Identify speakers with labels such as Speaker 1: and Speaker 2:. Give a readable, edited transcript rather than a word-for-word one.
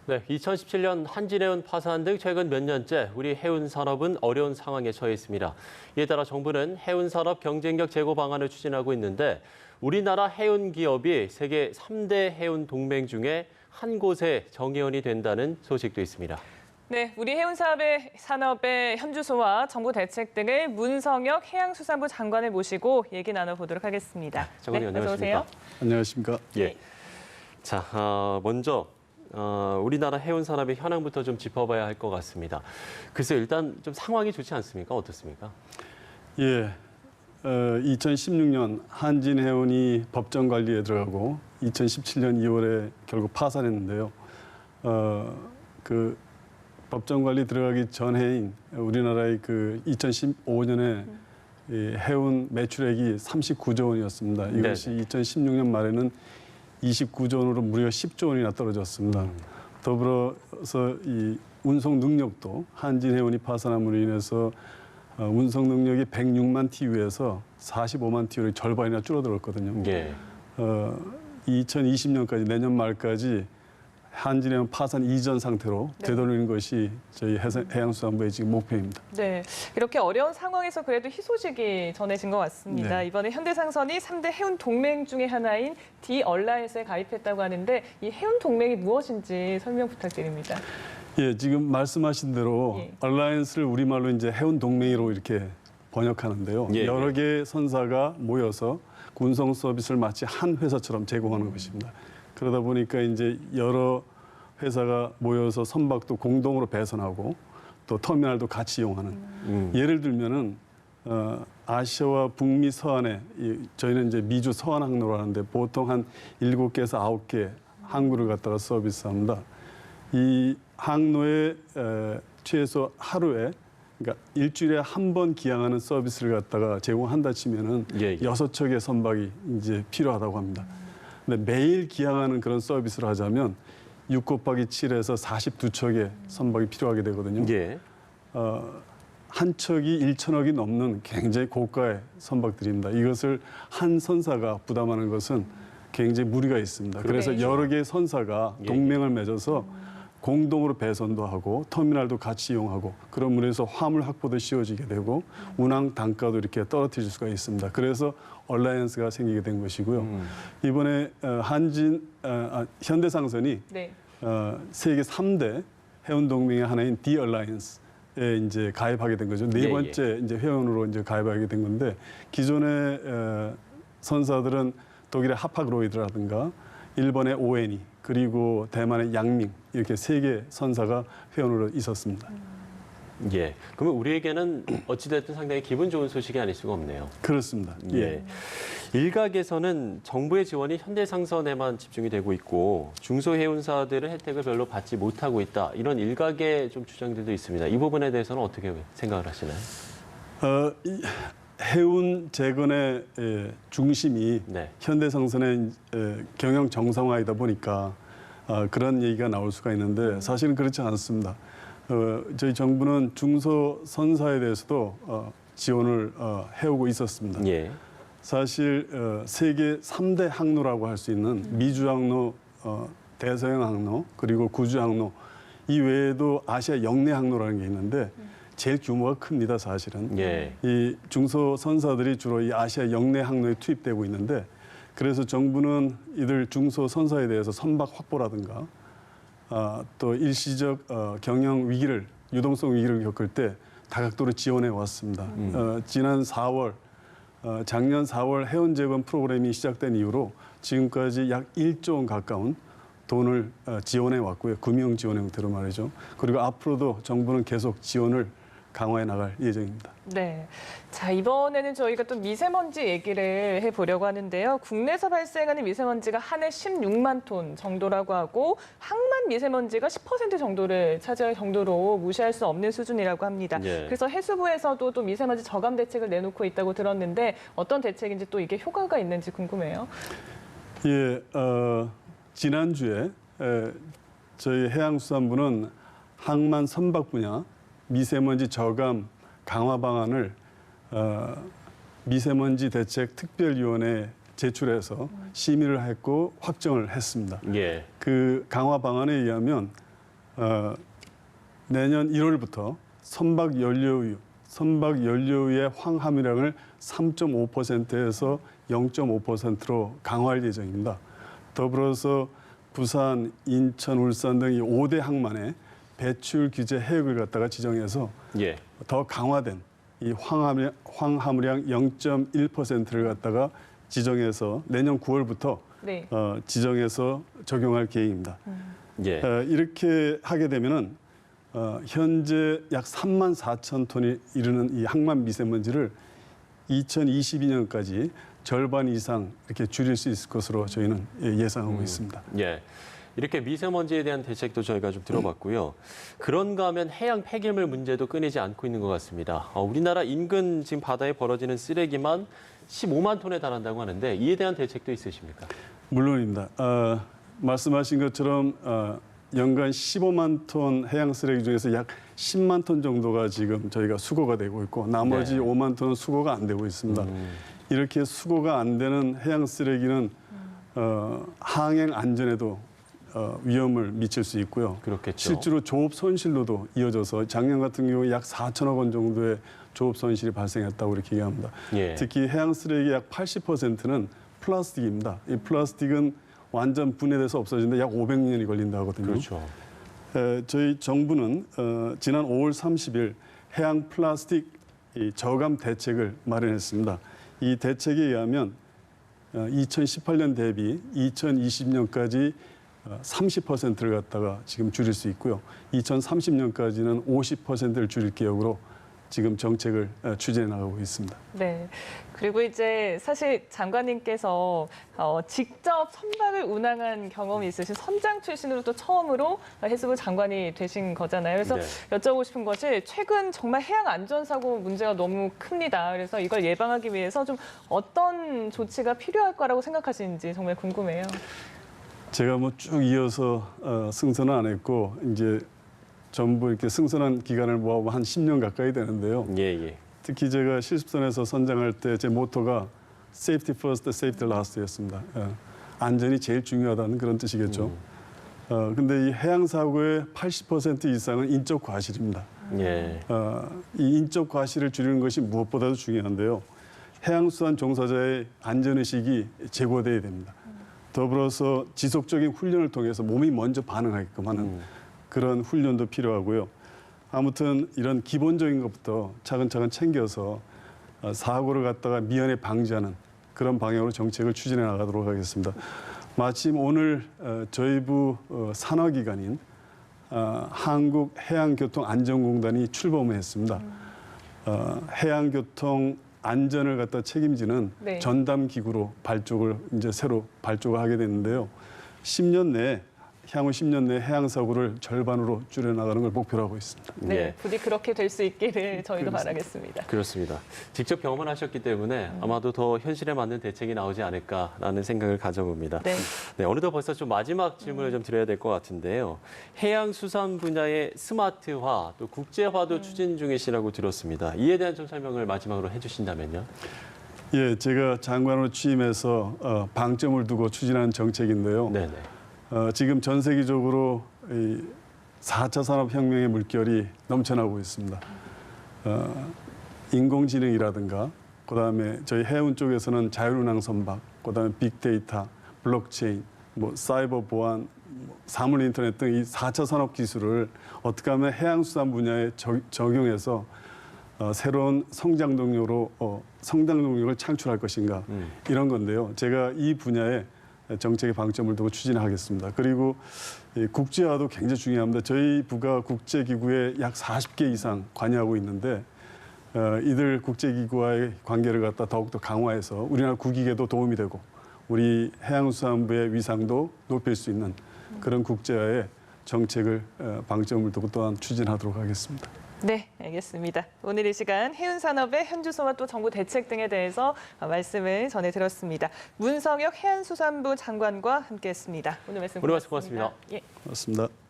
Speaker 1: 네, 2017년 한진해운 파산 등 최근 몇 년째 우리 해운 산업은 어려운 상황에 처해 있습니다. 이에 따라 정부는 해운 산업 경쟁력 제고 방안을 추진하고 있는데 우리나라 해운 기업이 세계 3대 해운 동맹 중에 한 곳에 정회원이 된다는 소식도 있습니다.
Speaker 2: 네, 우리 해운 산업의 현주소와 정부 대책 등을 문성혁 해양수산부 장관을 모시고 얘기 나눠보도록 하겠습니다.
Speaker 1: 장관님,
Speaker 2: 네, 어서
Speaker 1: 안녕하십니까?
Speaker 2: 오세요.
Speaker 3: 안녕하십니까?
Speaker 1: 예. 자, 먼저 우리나라 해운 산업의 현황부터 좀 짚어봐야 할 것 같습니다. 글쎄, 일단 좀 상황이 좋지 않습니까? 어떻습니까?
Speaker 3: 예, 2016년 한진해운이 법정 관리에 들어가고 2017년 2월에 결국 파산했는데요. 그 법정 관리 들어가기 전해인 우리나라의 그 2015년에 해운 매출액이 39조 원이었습니다. 이것이
Speaker 1: 네네.
Speaker 3: 2016년 말에는 29조 원으로 무려 10조 원이나 떨어졌습니다. 더불어서 이 운송 능력도 한진해운이 파산함으로 인해서 운송 능력이 106만 TU에서 45만 TU로 절반이나 줄어들었거든요.
Speaker 1: 예.
Speaker 3: 2020년까지 내년 말까지 한진해운 파산 이전 상태로 되돌리는 것이 저희 해양수산부의 지금 목표입니다.
Speaker 2: 네, 이렇게 어려운 상황에서 그래도 희소식이 전해진 것 같습니다.
Speaker 3: 네.
Speaker 2: 이번에 현대상선이 3대 해운 동맹 중에 하나인 D-얼라이언스에 가입했다고 하는데 이 해운 동맹이 무엇인지 설명 부탁드립니다.
Speaker 3: 예, 지금 말씀하신 대로
Speaker 2: 예.
Speaker 3: 얼라이언스를 우리말로 이제 해운 동맹으로 이렇게 번역하는데요.
Speaker 1: 예,
Speaker 3: 여러 개의 선사가 모여서 운송 서비스를 마치 한 회사처럼 제공하는 것입니다. 그러다 보니까 이제 여러 회사가 모여서 선박도 공동으로 배선하고 또 터미널도 같이 이용하는. 예를 들면은 아시아와 북미 서안에 저희는 이제 미주 서안 항로로 하는데 보통 한 7개에서 9개 항구를 갖다가 서비스합니다. 이 항로에 최소 하루에 그러니까 일주일에 한 번 기항하는 서비스를 갖다가 제공한다 치면은
Speaker 1: 예.
Speaker 3: 6척의 선박이 이제 필요하다고 합니다. 근데 매일 기항하는 그런 서비스를 하자면 6 곱하기 7에서 42척의 선박이 필요하게 되거든요.
Speaker 1: 예.
Speaker 3: 한 척이 1천억이 넘는 굉장히 고가의 선박들입니다. 이것을 한 선사가 부담하는 것은 굉장히 무리가 있습니다. 그래서
Speaker 2: 그렇죠.
Speaker 3: 여러 개의 선사가
Speaker 1: 예.
Speaker 3: 동맹을 맺어서 공동으로 배선도 하고 터미널도 같이 이용하고 그런 면에서 화물 확보도 쉬워지게 되고 운항 단가도 이렇게 떨어뜨릴 수가 있습니다. 그래서 얼라이언스가 생기게 된 것이고요. 이번에 현대상선이
Speaker 2: 네.
Speaker 3: 세계 3대 해운 동맹의 하나인 D-얼라이언스에 이제 가입하게 된 거죠. 네
Speaker 1: 예,
Speaker 3: 번째 이제 회원으로 이제 가입하게 된 건데 기존의 선사들은 독일의 하파그로이드라든가 일본의 오에니 그리고 대만의 양밍 이렇게 3개 선사가 회원으로 있었습니다.
Speaker 1: 예. 그러면 우리에게는 어찌됐든 상당히 기분 좋은 소식이 아닐 수가 없네요.
Speaker 3: 그렇습니다.
Speaker 1: 예. 일각에서는 정부의 지원이 현대상선에만 집중이 되고 있고 중소해운사들은 혜택을 별로 받지 못하고 있다. 이런 일각의 좀 주장들도 있습니다. 이 부분에 대해서는 어떻게 생각을 하시나요?
Speaker 3: 이 해운 재건의 중심이
Speaker 1: 네.
Speaker 3: 현대상선의 경영 정상화이다 보니까 그런 얘기가 나올 수가 있는데 사실은 그렇지 않습니다. 저희 정부는 중소선사에 대해서도 지원을 해오고 있었습니다.
Speaker 1: 예.
Speaker 3: 사실 세계 3대 항로라고 할 수 있는 미주 항로, 대서양 항로, 그리고 구주 항로 이 외에도 아시아 영내 항로라는 게 있는데 제일 규모가 큽니다, 사실은.
Speaker 1: 예.
Speaker 3: 이 중소선사들이 주로 이 아시아 영내 항로에 투입되고 있는데 그래서 정부는 이들 중소선사에 대해서 선박 확보라든가 또 일시적 경영 위기를, 유동성 위기를 겪을 때 다각도로 지원해 왔습니다. 지난 4월, 작년 4월 해운 재건 프로그램이 시작된 이후로 지금까지 약 1조 원 가까운 돈을 지원해 왔고요. 금융 지원 형태로 말이죠. 그리고 앞으로도 정부는 계속 지원을 강화해 나갈 예정입니다.
Speaker 2: 네. 자, 이번에는 저희가 또 미세먼지 얘기를 해보려고 하는데요. 국내에서 발생하는 미세먼지가 한 해 16만 톤 정도라고 하고 항만 미세먼지가 10% 정도를 차지할 정도로 무시할 수 없는 수준이라고 합니다.
Speaker 1: 예.
Speaker 2: 그래서 해수부에서도 또 미세먼지 저감 대책을 내놓고 있다고 들었는데 어떤 대책인지 또 이게 효과가 있는지 궁금해요.
Speaker 3: 예, 지난주에 저희 해양수산부는 항만 선박 분야 미세먼지 저감 강화 방안을 미세먼지 대책 특별위원회에 제출해서 심의를 했고 확정을 했습니다.
Speaker 1: 예.
Speaker 3: 그 강화 방안에 의하면 내년 1월부터 선박 연료유의 황함유량을 3.5%에서 0.5%로 강화할 예정입니다. 더불어서 부산, 인천, 울산 등 이 5대 항만에 배출 규제 해역을 갖다가 지정해서
Speaker 1: 예.
Speaker 3: 더 강화된 이 황함유량 0.1%를 갖다가 지정해서 내년 9월부터
Speaker 2: 네.
Speaker 3: 지정해서 적용할 계획입니다.
Speaker 1: 예.
Speaker 3: 이렇게 하게 되면은 현재 약 3만 4천 톤이 이르는 이 항만 미세먼지를 2022년까지 절반 이상 이렇게 줄일 수 있을 것으로 저희는 예상하고 있습니다.
Speaker 1: 예. 이렇게 미세먼지에 대한 대책도 저희가 좀 들어봤고요. 그런가 하면 해양 폐기물 문제도 끊이지 않고 있는 것 같습니다. 우리나라 인근 지금 바다에 벌어지는 쓰레기만 15만 톤에 달한다고 하는데 이에 대한 대책도 있으십니까?
Speaker 3: 물론입니다. 말씀하신 것처럼 연간 15만 톤 해양 쓰레기 중에서 약 10만 톤 정도가 지금 저희가 수거가 되고 있고 나머지
Speaker 1: 네.
Speaker 3: 5만 톤은 수거가 안 되고 있습니다. 이렇게 수거가 안 되는 해양 쓰레기는 항행 안전에도 위험을 미칠 수 있고요.
Speaker 1: 그렇겠죠.
Speaker 3: 실제로 조업 손실로도 이어져서 작년 같은 경우에 약 4천억 원 정도의 조업 손실이 발생했다고 이렇게 얘기합니다.
Speaker 1: 예.
Speaker 3: 특히 해양 쓰레기 약 80%는 플라스틱입니다. 이 플라스틱은 완전 분해돼서 없어지는데 약 500년이 걸린다 하거든요.
Speaker 1: 그렇죠.
Speaker 3: 저희 정부는 지난 5월 30일 해양 플라스틱 저감 대책을 마련했습니다. 이 대책에 의하면 2018년 대비 2020년까지 30%를 갖다가 지금 줄일 수 있고요. 2030년까지는 50%를 줄일 계획으로 지금 정책을 추진해 나가고 있습니다.
Speaker 2: 네. 그리고 이제 사실 장관님께서 직접 선박을 운항한 경험이 있으신 선장 출신으로 또 처음으로 해수부 장관이 되신 거잖아요. 그래서
Speaker 1: 네.
Speaker 2: 여쭤보고 싶은 것이 최근 정말 해양 안전사고 문제가 너무 큽니다. 그래서 이걸 예방하기 위해서 좀 어떤 조치가 필요할 거라고 생각하시는지 정말 궁금해요.
Speaker 3: 제가 뭐 쭉 이어서 승선은 안 했고 이제 전부 이렇게 승선한 기간을 모아보면 한 10년 가까이 되는데요.
Speaker 1: 예, 예.
Speaker 3: 특히 제가 실습선에서 선장할 때 제 모토가 Safety First, Safety Last였습니다. 안전이 제일 중요하다는 그런 뜻이겠죠. 근데 이 해양 사고의 80% 이상은 인적 과실입니다.
Speaker 1: 예.
Speaker 3: 이 인적 과실을 줄이는 것이 무엇보다도 중요한데요. 해양수산 종사자의 안전의식이 제고돼야 됩니다. 더불어서 지속적인 훈련을 통해서 몸이 먼저 반응하게끔 하는 그런 훈련도 필요하고요. 아무튼 이런 기본적인 것부터 차근차근 챙겨서 사고를 갖다가 미연에 방지하는 그런 방향으로 정책을 추진해 나가도록 하겠습니다. 마침 오늘 저희 부 산하기관인 한국해양교통안전공단이 출범을 했습니다. 해양교통 안전을 갖다 책임지는
Speaker 2: 네.
Speaker 3: 전담 기구로 발족을 이제 새로 발족을 하게 됐는데요. 10년 내에 향후 10년 내 해양 사고를 절반으로 줄여 나가는 걸 목표로 하고 있습니다.
Speaker 2: 네,
Speaker 1: 예.
Speaker 2: 부디 그렇게 될 수 있기를 저희도 바라겠습니다.
Speaker 1: 그렇습니다. 직접 경험을 하셨기 때문에 아마도 더 현실에 맞는 대책이 나오지 않을까라는 생각을 가져봅니다.
Speaker 2: 네.
Speaker 1: 네, 어느덧 벌써 좀 마지막 질문을 좀 드려야 될 것 같은데요. 해양수산 분야의 스마트화, 또 국제화도 추진 중이시라고 들었습니다. 이에 대한 좀 설명을 마지막으로 해주신다면요.
Speaker 3: 예, 제가 장관으로 취임해서 방점을 두고 추진한 정책인데요.
Speaker 1: 네네.
Speaker 3: 지금 전 세계적으로 이 4차 산업혁명의 물결이 넘쳐나고 있습니다. 인공지능이라든가 그다음에 저희 해운 쪽에서는 자율운항 선박, 그다음에 빅데이터, 블록체인, 뭐 사이버 보안, 사물 인터넷 등 이 4차 산업 기술을 어떻게 하면 해양수산 분야에 적용해서 새로운 성장 동력을 창출할 것인가 이런 건데요. 제가 이 분야에 정책의 방점을 두고 추진하겠습니다. 그리고 국제화도 굉장히 중요합니다. 저희 부가 국제기구에 약 40개 이상 관여하고 있는데 이들 국제기구와의 관계를 갖다 더욱더 강화해서 우리나라 국익에도 도움이 되고 우리 해양수산부의 위상도 높일 수 있는 그런 국제화의 정책을 방점을 두고 또한 추진하도록 하겠습니다.
Speaker 2: 네, 알겠습니다. 오늘 이 시간 해운산업의 현주소와 또 정부 대책 등에 대해서 말씀을 전해드렸습니다. 문성혁 해양수산부 장관과 함께했습니다. 오늘 말씀 고맙습니다.
Speaker 1: 고맙습니다.
Speaker 2: 예.
Speaker 3: 고맙습니다.